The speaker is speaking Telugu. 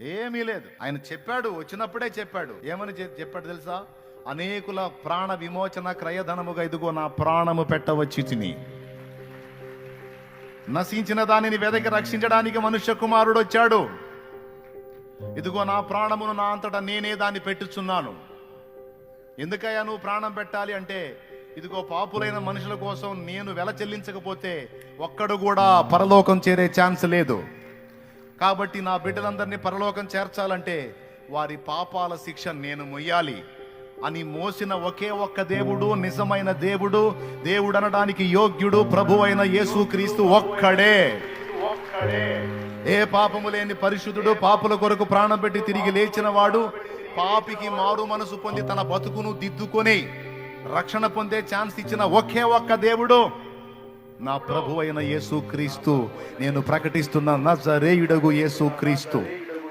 ఏమీ లేదు. ఆయన చెప్పాడు, వచ్చినప్పుడే చెప్పాడు. ఏమని చెప్పాడు తెలుసా? అనేకుల ప్రాణ విమోచన క్రయధనముగా ఇదిగో నా ప్రాణము పెట్టవచ్చి తిని, నశించిన దానిని వెదకి రక్షించడానికి మనుష్య కుమారుడు వచ్చాడు. ఇదిగో నా ప్రాణమును నా అంతటా నేనే దాన్ని పెట్టుచున్నాను. ఎందుకయ్యా నువ్వు ప్రాణం పెట్టాలి అంటే, ఇదిగో పాపులైన మనుషుల కోసం నేను వెల చెల్లించకపోతే ఒక్కడు కూడా పరలోకం చేరే ఛాన్స్ లేదు. కాబట్టి నా బిడ్డలందరినీ పరలోకం చేర్చాలంటే వారి పాపాల శిక్ష నేను మొయ్యాలి అని మోసిన ఒకే ఒక్క దేవుడు, నిజమైన దేవుడు, దేవుడు అనడానికి యోగ్యుడు, ప్రభు అయిన యేసుక్రీస్తు ఒక్కడే. ఏ పాపము లేని పరిశుద్ధుడు, పాపుల కొరకు ప్రాణం పెట్టి తిరిగి లేచిన వాడు, పాపికి మారు మనసు పొంది తన బతుకును దిద్దుకొని రక్షణ పొందే ఛాన్స్ ఇచ్చిన ఒకే ఒక్క దేవుడు నా ప్రభు అయిన యేసుక్రీస్తు. నేను ప్రకటిస్తున్న నజరేయుడగు యేసుక్రీస్తు.